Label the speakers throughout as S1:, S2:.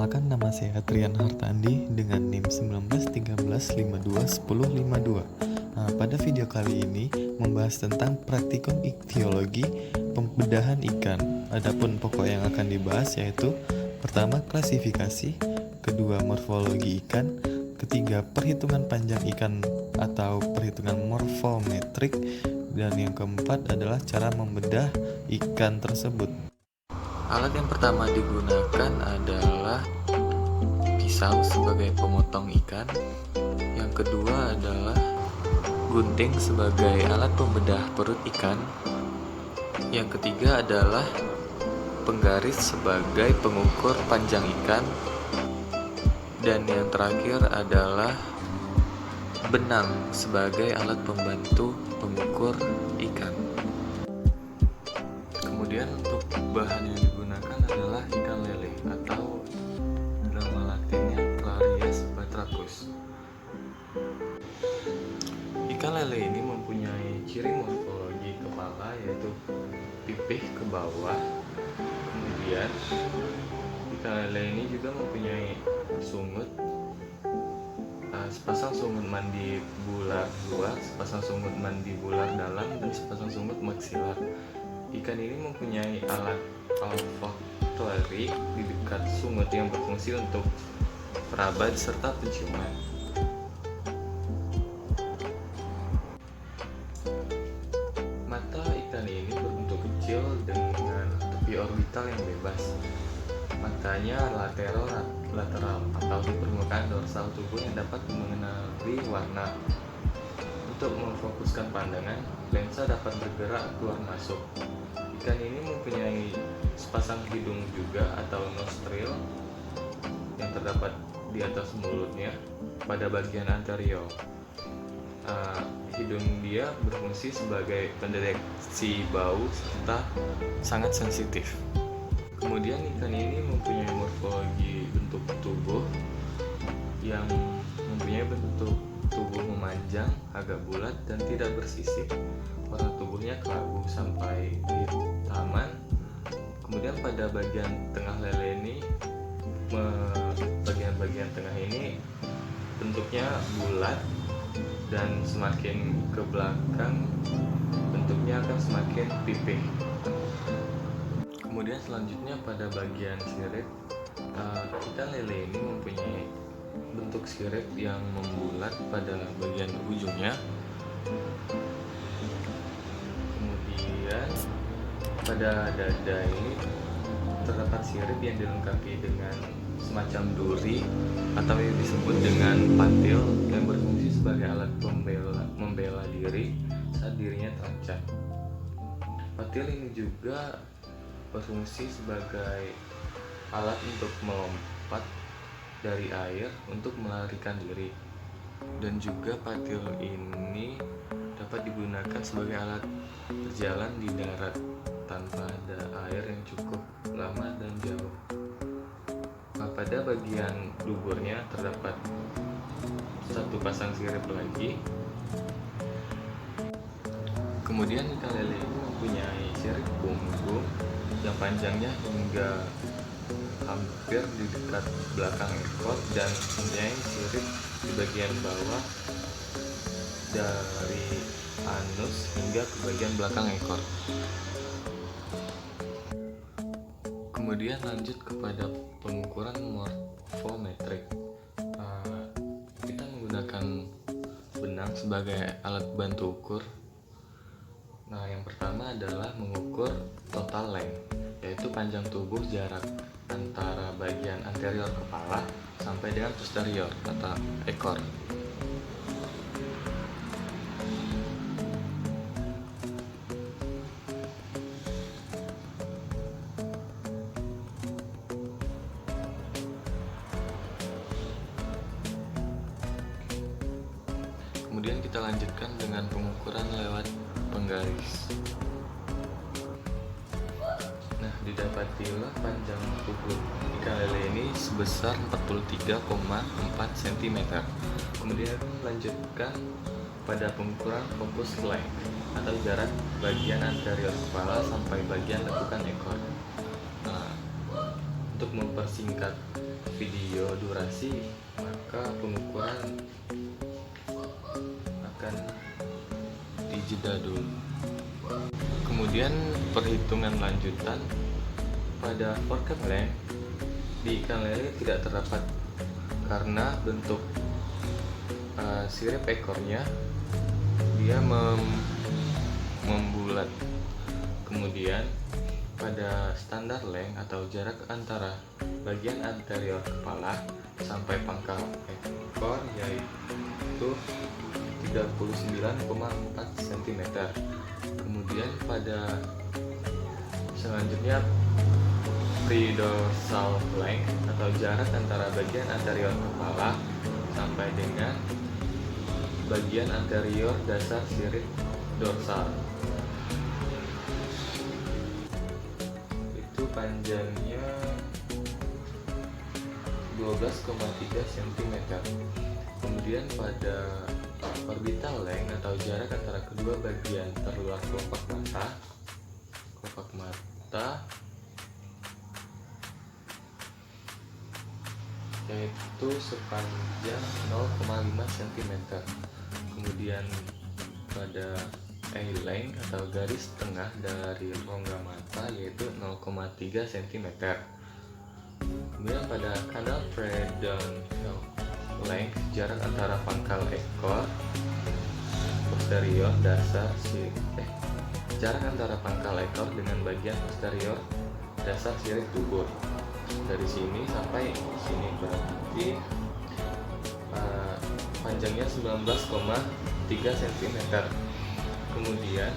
S1: Perkenalkan, nama saya Trian Hartandi dengan NIM 1913521052. Pada video kali ini membahas tentang praktikum ichtiologi pembedahan ikan. Adapun pokok yang akan dibahas yaitu pertama klasifikasi, kedua morfologi ikan, ketiga perhitungan panjang ikan atau perhitungan morfometrik, dan yang keempat adalah cara membedah ikan tersebut. Alat yang pertama digunakan adalah pisau sebagai pemotong ikan. Yang kedua adalah gunting sebagai alat pembedah perut ikan. Yang ketiga adalah penggaris sebagai pengukur panjang ikan. Dan yang terakhir adalah benang sebagai alat pembantu pengukur ikan. Kemudian untuk bahan yang digunakan adalah ikan lele atau nama latinnya Clarias batrachus. Ikan lele ini mempunyai ciri morfologi kepala yaitu pipih ke bawah. Kemudian ikan lele ini juga mempunyai sungut, sepasang sungut mandibular luar, sepasang sungut mandibular dalam, dan sepasang sungut maksilar. Ikan ini mempunyai alat olfaktori di dekat sungut yang berfungsi untuk peraba serta penciuman. Mata ikan ini berbentuk kecil dengan tepi orbital yang bebas. Matanya lateral atau di permukaan dorsal tubuh yang dapat mengenali warna. Untuk memfokuskan pandangan, lensa dapat bergerak keluar masuk. Ikan ini mempunyai sepasang hidung juga atau nostril yang terdapat di atas mulutnya pada bagian anterior. Hidung dia berfungsi sebagai pendeteksi bau serta sangat sensitif. Kemudian ikan ini mempunyai morfologi bentuk tubuh yang mempunyai bentuk tubuh memanjang, agak bulat dan tidak bersisik. Warna tubuhnya kelabu sampai taman. Kemudian pada bagian tengah lele ini, bagian tengah ini bentuknya bulat dan semakin ke belakang bentuknya akan semakin pipih. Kemudian selanjutnya pada bagian sirip, ikan lele ini mempunyai bentuk sirip yang membulat pada bagian ujungnya. Kemudian pada dada ini terdapat sirip yang dilengkapi dengan semacam duri atau yang disebut dengan patil yang berfungsi sebagai alat membela diri saat dirinya terancam. Patil ini juga berfungsi sebagai alat untuk melompat dari air untuk melarikan diri, dan juga patil ini dapat digunakan sebagai alat berjalan di darat tanpa ada air yang cukup lama dan jauh. Pada bagian duburnya terdapat satu pasang sirip lagi. Kemudian ikan lele ini mempunyai sirip punggung yang panjangnya hingga hampir di dekat belakang ekor dan mempunyai sirip di bagian bawah dari anus hingga ke bagian belakang ekor. Kemudian lanjut kepada pengukuran morfometrik. Kita menggunakan benang sebagai alat bantu ukur. Yang pertama adalah mengukur total length, yaitu panjang tubuh jarak antara bagian anterior kepala sampai dengan posterior atau ekor. Kemudian kita lanjutkan dengan pengukuran lewat penggaris. Didapatilah panjang tubuh ikan lele ini sebesar 43,4 cm. Kemudian lanjutkan pada pengukuran focus length atau jarak bagian anterior kepala sampai bagian lekukan ekor. Untuk mempersingkat video durasi, maka pengukuran akan dijeda dulu. Kemudian perhitungan lanjutan pada forecast length di ikan lele tidak terdapat karena bentuk sirip ekornya dia membulat. Kemudian pada standar length atau jarak antara bagian anterior kepala sampai pangkal ekor yaitu 39,4 cm. Kemudian pada selanjutnya pre-dorsal length atau jarak antara bagian anterior kepala sampai dengan bagian anterior dasar sirip dorsal. Itu panjangnya 12,3 cm. Kemudian pada orbital length atau jarak antara kedua bagian terluar kelopak mata yaitu sepanjang 0,5 cm. Kemudian pada eye length atau garis tengah dari rongga mata yaitu 0,3 cm. Kemudian pada canal pre-dorsal length jarak antara pangkal ekor posterior dasar jarak antara pangkal ekor dengan bagian posterior dasar sirip dubur. Dari sini sampai sini berarti panjangnya 19,3 cm. Kemudian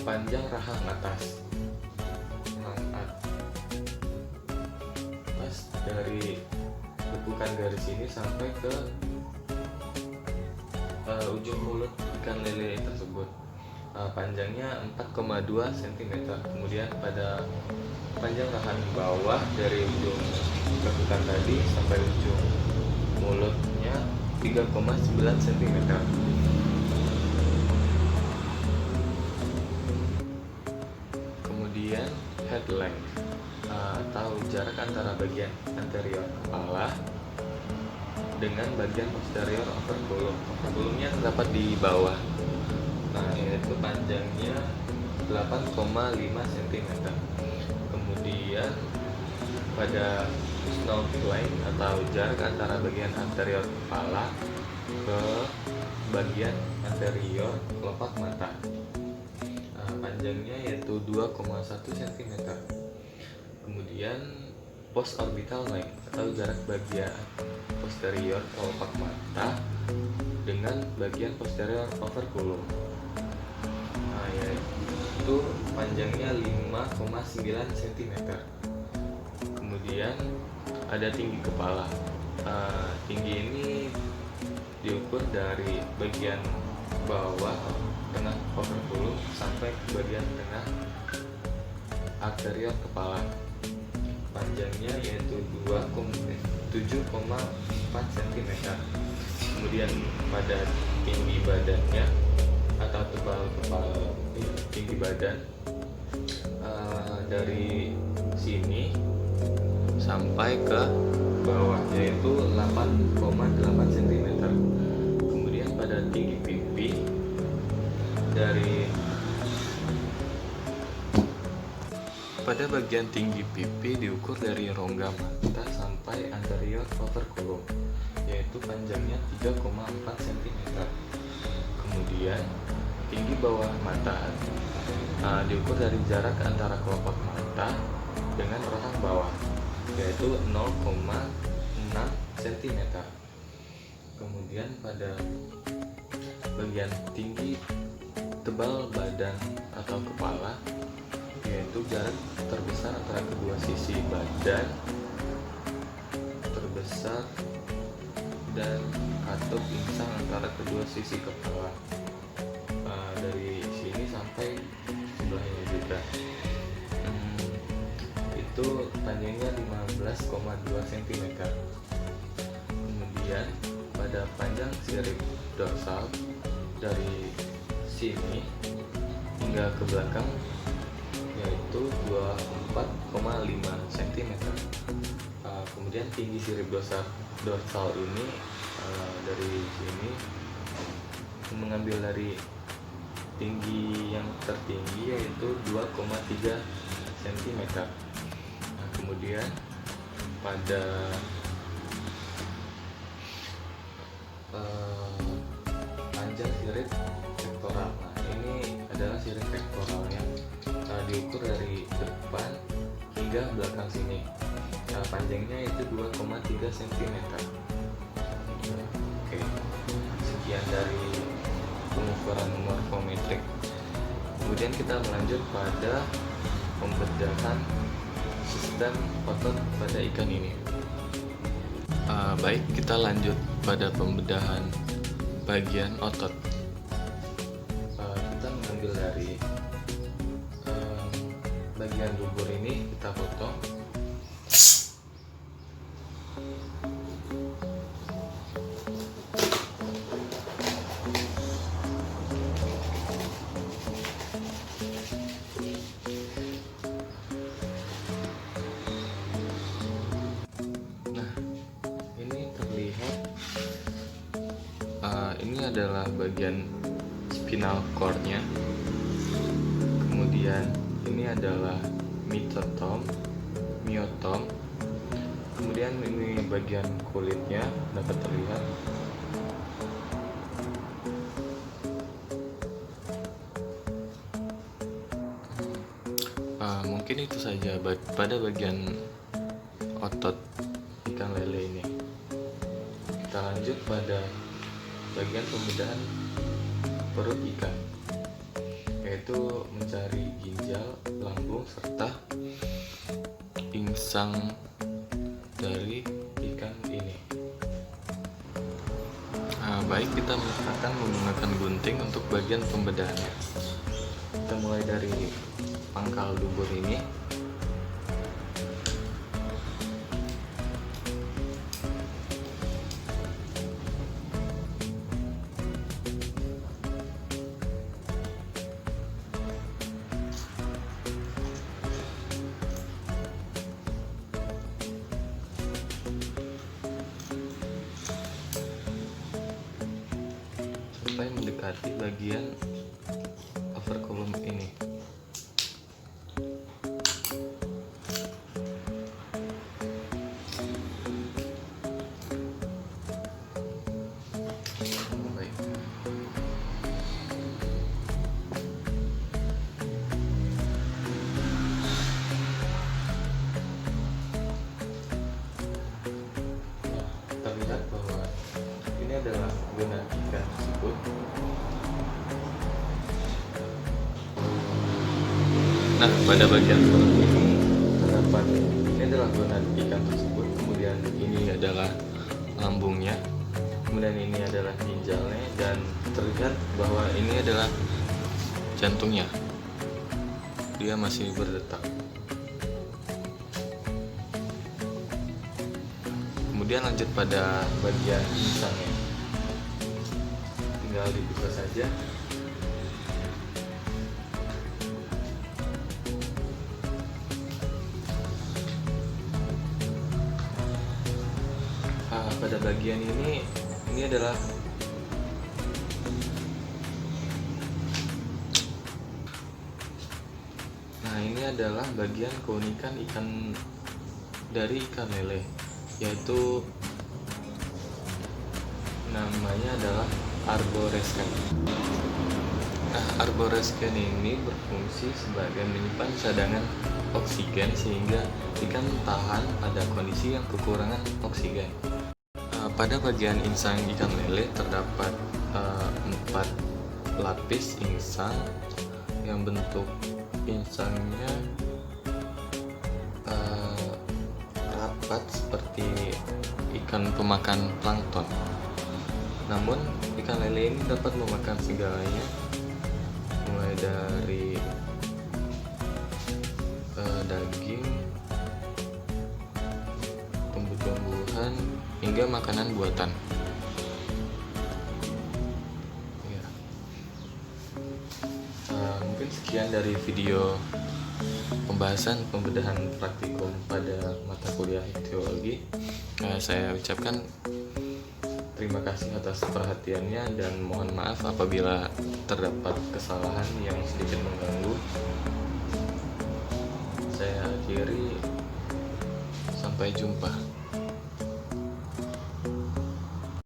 S1: panjang rahang atas dari lekukan garis ini sampai ke ujung mulut ikan lele tersebut, panjangnya 4,2 cm. Kemudian pada panjang rahang bawah dari ujung lekukan tadi sampai ujung mulutnya 3,9 cm. Kemudian head length atau jarak antara bagian anterior kepala dengan bagian posterior operculum. Operculumnya terdapat di bawah. Yaitu panjangnya 8,5 cm. Kemudian pada snout length atau jarak antara bagian anterior kepala ke bagian anterior kelopak mata, panjangnya yaitu 2,1 cm. Kemudian post orbital length atau jarak bagian posterior kelopak mata dengan bagian posterior operculum, yaitu panjangnya 5,9 cm. Kemudian ada tinggi kepala. Tinggi ini diukur dari bagian bawah tengah operculum sampai ke bagian tengah anterior kepala. Panjangnya yaitu 7,4 cm. Kemudian pada tinggi badannya atau tebal kepala, tinggi badan dari sini sampai ke bawah yaitu 8,8 cm. Kemudian pada tinggi pipi pada bagian tinggi pipi diukur dari rongga mata sampai anterior operculum, yaitu panjangnya 3,4 cm. Kemudian tinggi bawah mata diukur dari jarak antara kelopak mata dengan rahang bawah, yaitu 0,6 cm. Kemudian pada bagian tinggi tebal badan atau kepala, yaitu jarak terbesar antara kedua sisi badan terbesar dan katup insang antara kedua sisi kepala, dari sini sampai sebelahnya juga. Itu panjangnya 15,2 cm. Kemudian pada panjang sirip dorsal dari sini hingga ke belakang yaitu 24,5 cm. Kemudian tinggi sirip dorsal ini dari sini mengambil dari tinggi yang tertinggi yaitu 2,3 cm. Nah, kemudian pada panjang sirip pektoral. Nah, ini adalah sirip pektoral yang diukur dari depan hingga belakang sini. Panjangnya itu 2,3 cm. Oke, sekian dari pengukuran morfometrik. Kemudian kita melanjut pada pembedahan sistem otot pada ikan ini. Baik, kita lanjut pada pembedahan bagian otot. Kita mengambil dari bagian dubur ini, kita potong. Ini adalah bagian spinal cord-nya. Kemudian ini adalah mitotom, miotom. Kemudian ini bagian kulitnya dapat terlihat. Mungkin itu saja pada bagian otot ikan lele ini. Kita lanjut pada bagian pembedahan perut ikan, yaitu mencari ginjal, lambung, serta insang dari ikan ini. Baik, kita akan menggunakan gunting untuk bagian pembedahannya. Kita mulai dari pangkal dubur ini. Sampai mendekati bagian overcolumn ini. Baik. Terlihat bahwa ini adalah zona ikan tersebut. Nah, pada bagian perut ini terdapat, ini adalah zona ikan tersebut. Kemudian ini adalah lambungnya. Kemudian ini adalah ginjalnya, dan terlihat bahwa ini adalah jantungnya. Dia masih berdetak. Kemudian lanjut pada bagian insangnya. Tinggal dibuka saja. Pada bagian ini adalah bagian keunikan ikan dari ikan lele, yaitu namanya adalah arboresken. Nah, arboresken ini berfungsi sebagai menyimpan cadangan oksigen sehingga ikan tahan pada kondisi yang kekurangan oksigen. Pada bagian insang ikan lele terdapat 4 lapis insang yang bentuk insangnya rapat seperti ikan pemakan plankton. Namun ikan lele ini dapat memakan segalanya, mulai dari daging, tumbuh-tumbuhan, hingga makanan buatan. Ya. Mungkin sekian dari video pembahasan pembedahan praktikum pada mata kuliah teologi. Saya ucapkan terima kasih atas perhatiannya dan mohon maaf apabila terdapat kesalahan yang sedikit mengganggu. Saya akhiri, sampai jumpa.